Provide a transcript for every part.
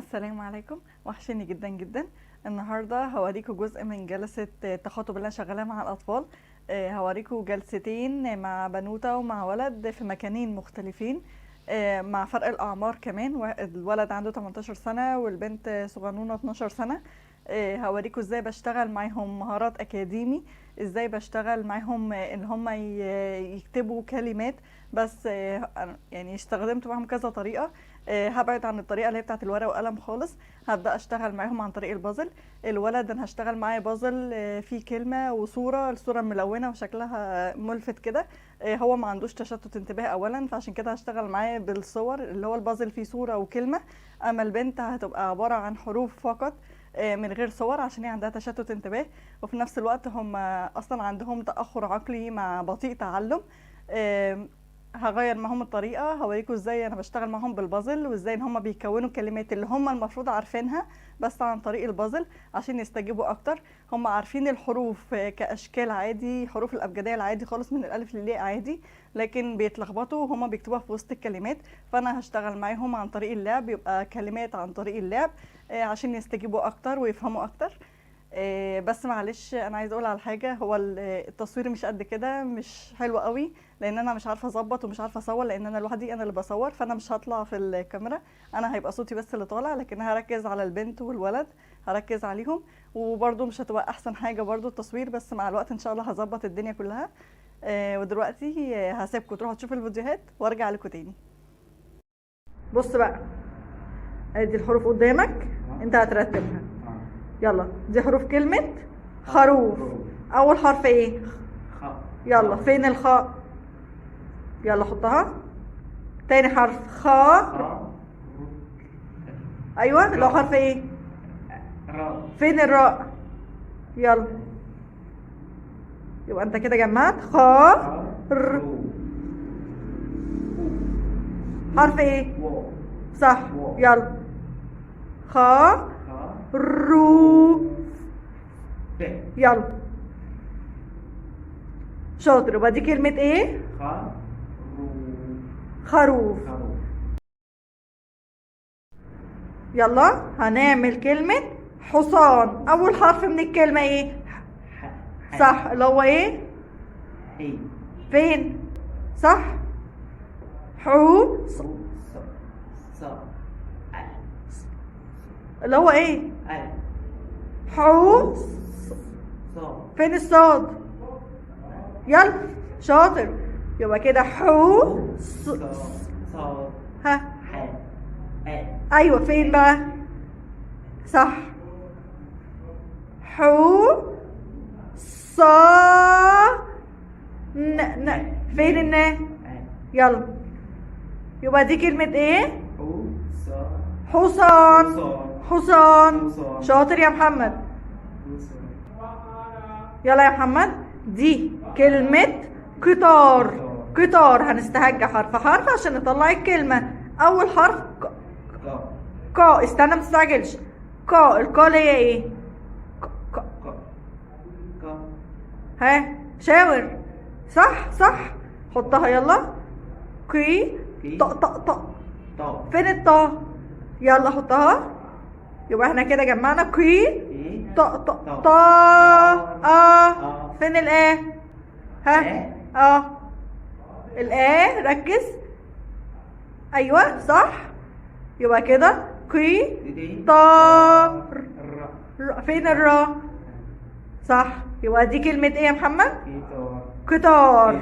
السلام عليكم، وحشني جدا جدا. النهارده هوريكم جزء من جلسة التخاطب اللي انا شغالها مع الأطفال. هوريكم جلستين مع بنوتة ومع ولد في مكانين مختلفين، مع فرق الأعمار كمان. الولد عنده 18 سنة والبنت صغنونة 12 سنة. هوريكم ازاي بشتغل معاهم مهارات أكاديمي، ازاي بشتغل معاهم ان هم يكتبوا كلمات. بس يعني استخدمت معاهم كذا طريقة. هبعد عن الطريقه اللي هي بتاعت الورق وقلم خالص. هبدا اشتغل معاهم عن طريق البازل. الولد انا هشتغل معاه بازل فيه كلمه وصوره، الصوره ملونه وشكلها ملفت كده. هو ما عندوش تشتت انتباه اولا، فعشان كده هشتغل معاه بالصور اللي هو البازل فيه صوره وكلمه. اما البنت هتبقى عباره عن حروف فقط من غير صور، عشان هي عندها تشتت انتباه. وفي نفس الوقت هم اصلا عندهم تاخر عقلي مع بطيء تعلم. هغير معاهم الطريقه، هوريكم ازاي انا بشتغل معاهم بالبازل، وازاي ان هم بيكونوا الكلمات اللي هم المفروض عارفينها بس عن طريق البازل عشان يستجيبوا اكتر. هم عارفين الحروف كاشكال عادي، حروف الابجديه العادي خالص من الالف للياء عادي، لكن بيتلخبطوا وهم بيكتبوها في وسط الكلمات. فانا هشتغل معاهم عن طريق اللعب، يبقى كلمات عن طريق اللعب عشان يستجيبوا اكتر ويفهموا اكتر. بس معلش انا عايزه اقول على حاجه، هو التصوير مش قد كده، مش حلو قوي، لان انا مش عارفه اظبط ومش عارفه اصور، لان انا لوحدي انا اللي بصور، فانا مش هطلع في الكاميرا. انا هيبقى صوتي بس اللي طالع، لكن هركز على البنت والولد، هركز عليهم. وبرده مش هتبقى احسن حاجه برده التصوير، بس مع الوقت ان شاء الله هظبط الدنيا كلها. ودلوقتي هسيبكم تروحوا تشوفوا الفيديوهات وارجع لكم تاني. بص بقى، ادي الحروف قدامك، انت هترتبها. يلا، دي حروف كلمة خروف. أول حرف إيه؟ يلا، فين الخاء؟ يلا حطها. تاني حرف خاء. أيوة، لو حرف إيه؟ فين الراء؟ يلا، يبقى أنت كده جمعت خاء ر. حرف إيه؟ صح، يلا خاء رو. يلا شاطر. يبقى دي كلمة ايه؟ خروف. يلا هنعمل كلمة حصان. أول حرف من الكلمة ايه؟ صح، اللي هو ايه؟ فين؟ صح؟ حو. اللي هو ايه؟ حو. فين الصاد؟ يلا شاطر. يبقى كده حو ها. ايوه، فين بقى؟ صح، حو صا فين النا؟ يلا، يبقى دي كلمة ايه؟ حصان. حصان، شاطر يا محمد. يلا يا محمد، دي كلمة قطار. قطار هنستهجى حرف حرف عشان نطلع الكلمة. أول حرف كا. استنى متستعجلش. كا، الكا اللي هي ايه؟ ها، شاور. صح صح، حطها يلا. كي طا طا طا. فين الطا؟ يلا حطها. يبقى احنا كده جمعنا كي طا طا طا. فين الآ؟ ها الآ، ركز. ايوه صح. يبقى كده كي طا. فين الرا؟ صح. يبقى دي كلمة ايه يا محمد؟ قطار.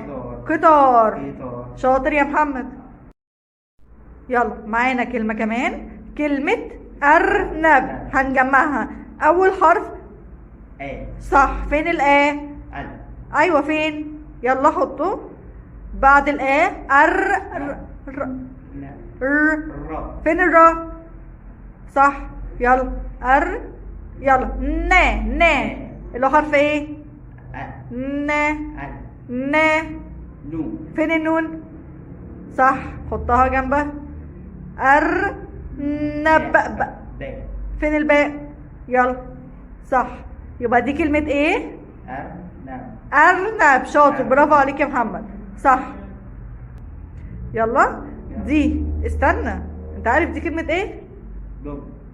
قطار، شاطر يا محمد. يلا معانا كلمة كمان، كلمة أرنب. هنجمعها. أول حرف صح، فين الآ؟ أيوة، فين؟ يلا حطه بعد الآ. فين الرا؟ صح، يلا يلا نا. اللي هو حرف ايه؟ نا. فين النون؟ صح، حطها جنبها. أرنب. فين الباء؟ يلا صح. يبقى دي كلمة ايه؟ أرنب. شاطر، برافو عليك يا محمد، صح. يلا دي، استنى، انت عارف دي كلمة ايه؟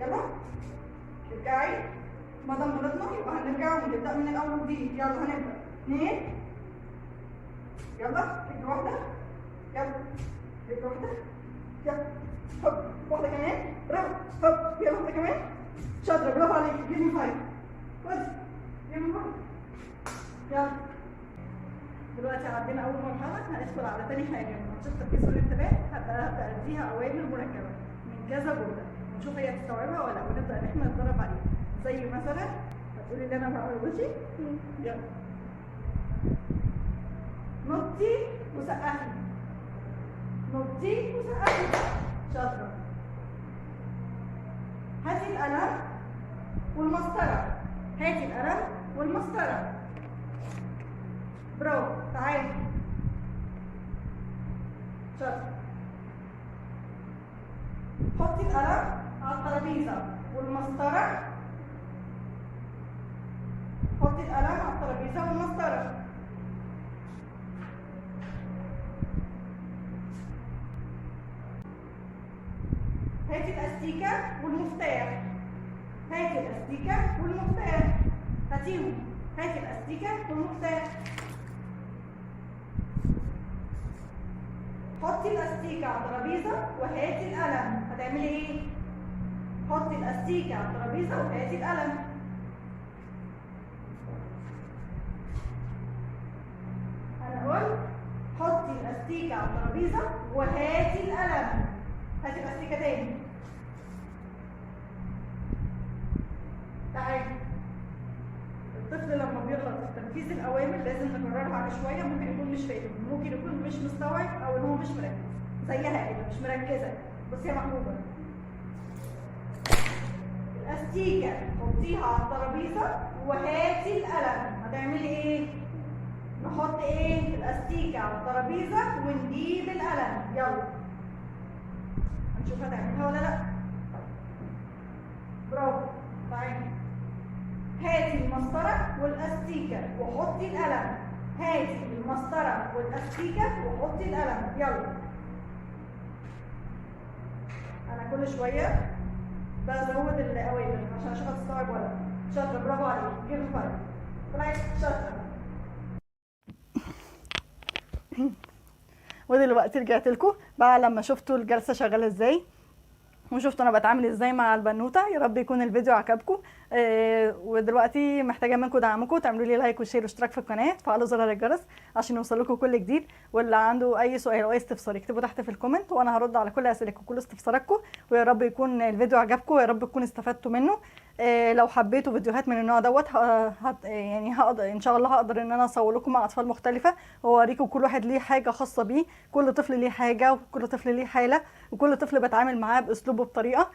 يلا ارجعي. ما دام غلطنا يبقى هنرجع ونبدا من الاول وجديد. يلا هنبدا 2. يلا رجل واحده. يلا رجل واحده. يلا هوب واحده كمان. برافو. هوب يلا واحده كمان. شاطره برافو عليكي. جيب مي 5. خد جيب مي 5. يلا دلوقتي عدينا اول مرحله، هندخل على تاني حاجه. ماتشات التركيز والانتباه هبدا اديها اوامر مركبه من كذا جمله ونشوف هي تستوعبها ولا لا، ونبدا ان احنا نتدرب عليها. زي مثلا هتقولي اللي انا بعمله. بصي يلا نطي وسقفي. نطي وسقفي. شاطره. هاتي القلم والمسطره. هاتي القلم والمسطره. برافو. تعالي. شاطر. حطي القلم على الترابيزه والمسطره. حطي القلم على الترابيزه والمسطره. هاتي الاستيكه والمفتاح. هاتي الاستيكه والمفتاح. هاتيهم. هاتي الاستيكه والمفتاح. حطي الاستيكه على الترابيزه وهاتي القلم. هتعملي ايه؟ حطي الاستيكه على الترابيزه وهاتي القلم. انا قلت حطي الاستيكه على الترابيزه وهاتي القلم. هاتي الاستيكه تاني. تعالي. الطفل لما بيغلط في تنفيذ الاوامر لازم نكررها على شويه. ممكن يكون مش فاهم، ممكن يكون مش مستوعب، او ان هو مش مركز. زيها كده مش مركزه. بصي يا محبوبه، الاستيكه حطيها على الترابيزه وهاتي القلم. هتعملي ايه؟ نحط ايه؟ الاستيكه على الترابيزه ونجيب القلم. يلا هنشوف هتعملها ولا لا. برافو. تعالي. هاتي المسطرة والأستيكة وحطي القلم. هاتي المسطرة والأستيكة وحطي القلم. يلا. أنا كل شوية بزود الأوامر عشان أشوفها تستوعب ولا لا. شاطرة برافو عليكي. جيب الفرق. طلعت شاطرة. ودلوقتي رجعت لكم بقى لما شفتوا الجلسة شغالة ازاي وشفتوا انا بتعامل ازاي مع البنوته. يا رب يكون الفيديو عجبكم. ودلوقتي محتاجه منكم دعمكم، تعملوا لي لايك وشير واشتراك في القناه، تفعلوا زر الجرس عشان يوصل لكم كل جديد. واللي عنده اي سؤال او اي استفسار يكتبوا تحت في الكومنت وانا هرد على كل اسئلتكم وكل استفساراتكم. ويا رب يكون الفيديو عجبكم ويا رب تكونوا استفدتوا منه. لو حبيتوا فيديوهات من النوع دوت يعني هقدر ان شاء الله هقدر ان انا اصور لكم مع اطفال مختلفه واوريكم كل واحد ليه حاجه خاصه بيه. كل طفل ليه حاجه وكل طفل ليه حاله وكل طفل بتعامل معاه باسلوبه بطريقه.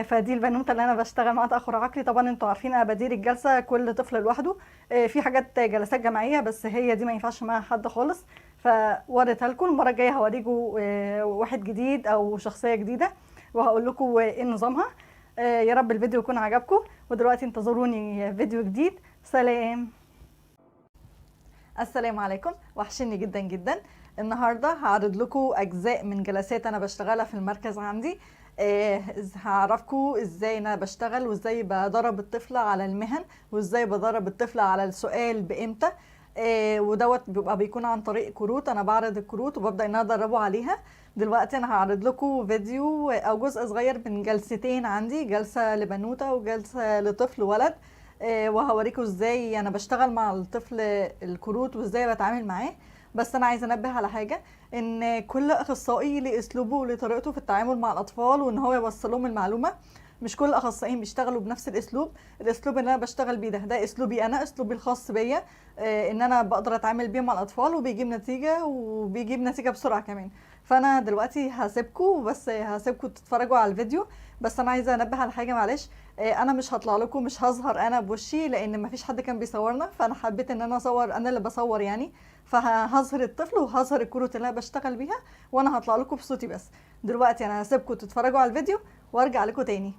فدي البنوته اللي انا بشتغل معاها تاخر عقلي. طبعا انتوا عارفين انا بدير الجلسه كل طفل لوحده. في حاجات جلسات جماعيه بس هي دي ما ينفعش معاها حد خالص. فوريتها لكم. المره الجايه هوريكم واحد جديد او شخصيه جديده وهقول لكم ايه نظامها. يا رب الفيديو يكون عجبكم. ودلوقتي انتظروني فيديو جديد. سلام. السلام عليكم. وحشني جدا جدا. النهارده هعرض لكم اجزاء من جلسات انا بشتغلها في المركز عندي. هعرفكم ازاي انا بشتغل وازاي بدرب الطفل على المهن وازاي بدرب الطفل على السؤال بامتى. ودوت بيكون عن طريق كروت. انا بعرض الكروت وببدا ان انا ادربه عليها. دلوقتي انا هعرض لكم فيديو او جزء صغير من جلستين عندي، جلسه لبنوته وجلسه لطفل ولد. وهوريكم ازاي انا بشتغل مع الطفل الكروت وازاي بتعامل معاه. بس انا عايزه انبه على حاجه، ان كل اخصائي ليه اسلوبه وليه طريقته في التعامل مع الاطفال وان هو يوصل لهم المعلومه. مش كل الاخصائيين بيشتغلوا بنفس الاسلوب. الاسلوب اللي انا بشتغل بيه ده اسلوبي انا، اسلوبي الخاص بيا. ان انا بقدر اتعامل بيه مع الاطفال وبيجيب نتيجه وبيجيب نتيجه بسرعه كمان. فانا دلوقتي هسيبكم، بس هسيبكم تتفرجوا على الفيديو. بس انا عايزه انبه على حاجه معلش. انا مش هطلع لكم، مش هظهر انا بوشي لان مفيش حد كان بيصورنا. فانا حبيت ان انا اصور، انا اللي بصور يعني. فهظهر الطفل وهظهر الكروت اللي انا بشتغل بيها وانا هطلع لكم بصوتي بس. دلوقتي انا هسيبكم تتفرجوا على الفيديو وارجع لكم تاني.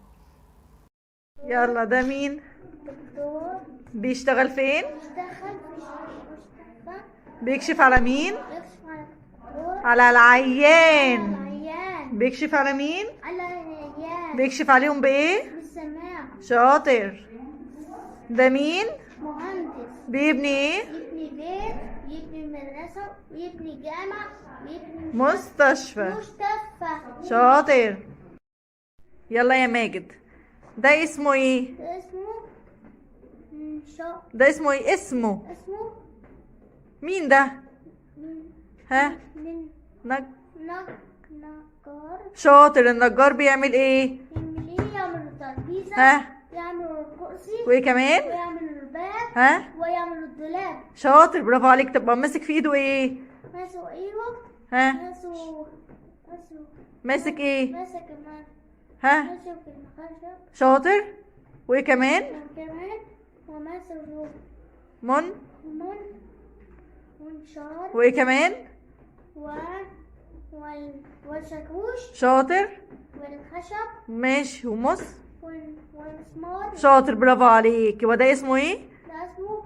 يلا. ده مين؟ دكتور بيشتغل فين؟ بيشتغل في المستشفى. بيكشف على مين؟ بيكشف على الدكتور. على العيان. العيان. بيكشف على مين؟ على العيان. بيكشف عليهم بايه؟ بالسماع. شاطر. ده مين؟ مهندس. بيبني ايه؟ يبني بيت، يبني مدرسة، ويبني جامع، ويبني مستشفى. مستشفى. شاطر. يلا يا ماجد، ده اسمه ايه؟ ده اسمه ده اسمه ايه؟ اسمه اسمه مين ده؟ من ها؟ من نج... نجار. شاطر. النجار بيعمل ايه؟ يعمل الترابيزة، ها؟ يعمل الكرسي، وايه كمان؟ ويعمل الباب، ها؟ ويعمل الدولاب. شاطر، برافو عليك. تبقى ماسك في ايده ايه؟ ماسك ايوه. ها؟ ماسك ايه؟ ماسك كمان. ها؟ ماسك الخشب. شاطر. وايه كمان؟ وكمان وماسك من من منشار. وايه كمان؟ و والشاكوش، شاطر. والخشب، ماشي. والمسمار. شاطر، برافو عليك. يبقى ده اسمه ايه؟ ده اسمه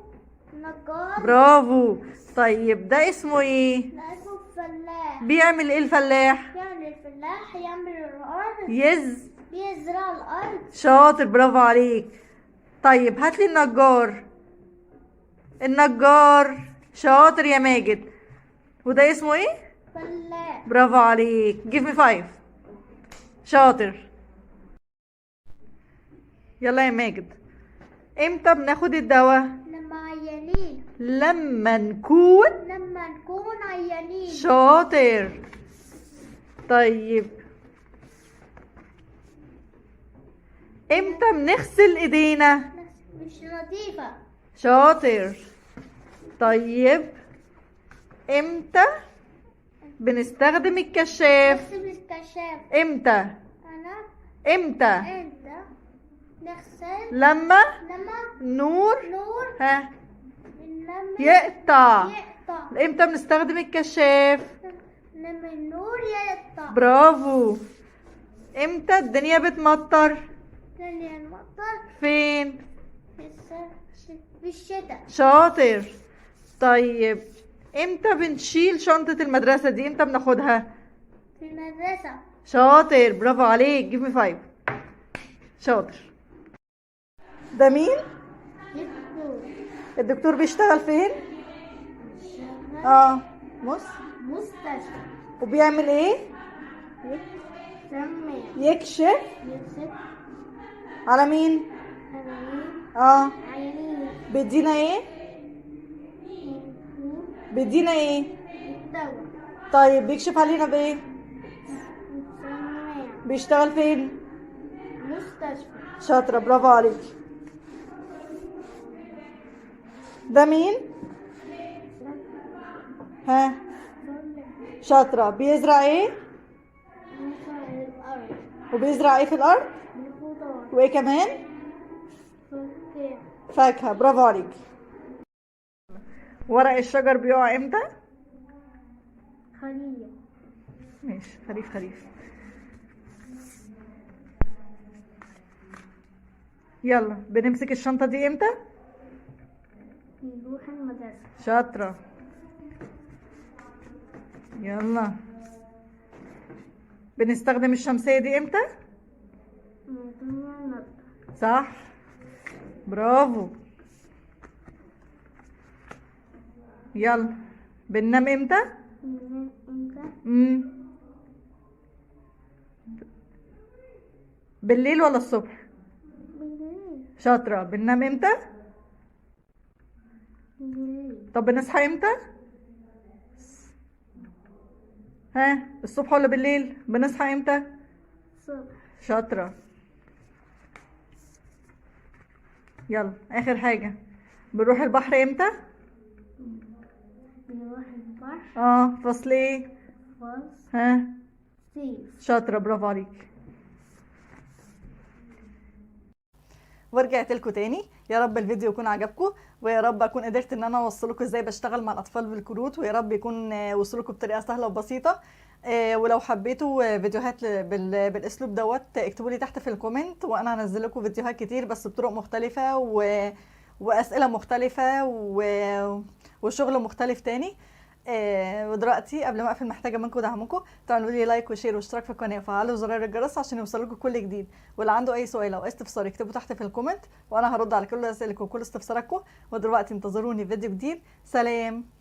نجار. برافو. طيب ده اسمه ايه؟ ده اسمه فلاح. بيعمل ايه الفلاح؟ يعمل الفلاح يعمل الأرض، بيزرع الأرض. شاطر، برافو عليك. طيب هاتلي النجار. شاطر يا ماجد. وده اسمه ايه؟ فلاح. برافو عليك. give me 5. شاطر. يلا يا ماجد، امتى بناخد الدواء؟ لما نكون عيانين. شاطر. طيب امتى بنغسل ايدينا؟ مش نظيفة. شاطر. طيب امتى بنستخدم الكشاف؟ الكشاف. امتى انت نغسل لما نور ها لما يقطع. يقطع. امتى بنستخدم الكشاف؟ لما النور يقطع. برافو. امتى الدنيا بتمطر؟ لما المطر فين؟ في الشتاء. شاطر. طيب امتى بنشيل شنطة المدرسة دي؟ امتى بناخدها؟ في المدرسة. شاطر، برافو عليك. give me 5. شاطر. ده مين؟ الدكتور بيشتغل فين؟ مستشفى. وبيعمل ايه؟ يكشف على مين؟ عيانين. بيدينا ايه؟ الدواء. طيب بيكشف علينا بايه؟ بيشتغل فين؟ مستشفى. شاطرة، برافو عليك. ده مين؟ ها؟ شاطرة. بيزرع ايه؟ وبيزرع ايه في الارض؟ وايه كمان؟ فاكهة. برافو عليك. ورق الشجر بيقع امتى؟ خلية. ماشي. خريف. يلا بنمسك الشنطة دي امتى؟ نروح المدرسة. شاطرة. يلا بنستخدم الشمسية دي امتى؟ صح، برافو. يلا بننام امتى؟ بالليل ولا الصبح؟ بالليل. شاطرة. بننام امتى؟ بالليل. طب بنصحى امتى؟ ها، الصبح ولا بالليل؟ بنصحى امتى؟ الصبح. شاطرة. يلا اخر حاجة، بنروح البحر امتى؟ بنروح البحر. فصل ايه؟ فصل ها، صيف. شاطرة، برافو عليك. ورجعت لكم تاني. يا رب الفيديو يكون عجبكم، ويا رب اكون قدرت ان انا اوصل لكم ازاي بشتغل مع الاطفال بالكروت، ويا رب يكون وصل لكم بطريقه سهله وبسيطه. ولو حبيتوا فيديوهات بالاسلوب دوت اكتبوا لي تحت في الكومنت، وانا هنزل لكم فيديوهات كتير بس بطرق مختلفه واسئله مختلفه وشغل مختلف تاني. ودلوقتي قبل ما اقفل محتاجه منكم دعمكم، تعملوا لي لايك وشير واشتراك في القناه وفعلوا زرار الجرس عشان يوصلكم كل جديد. واللي عنده اي سؤال او استفسار يكتبوا تحت في الكومنت وانا هرد على كل اسئلتكم وكل استفساراتكم. ودلوقتي انتظروني في فيديو جديد. سلام.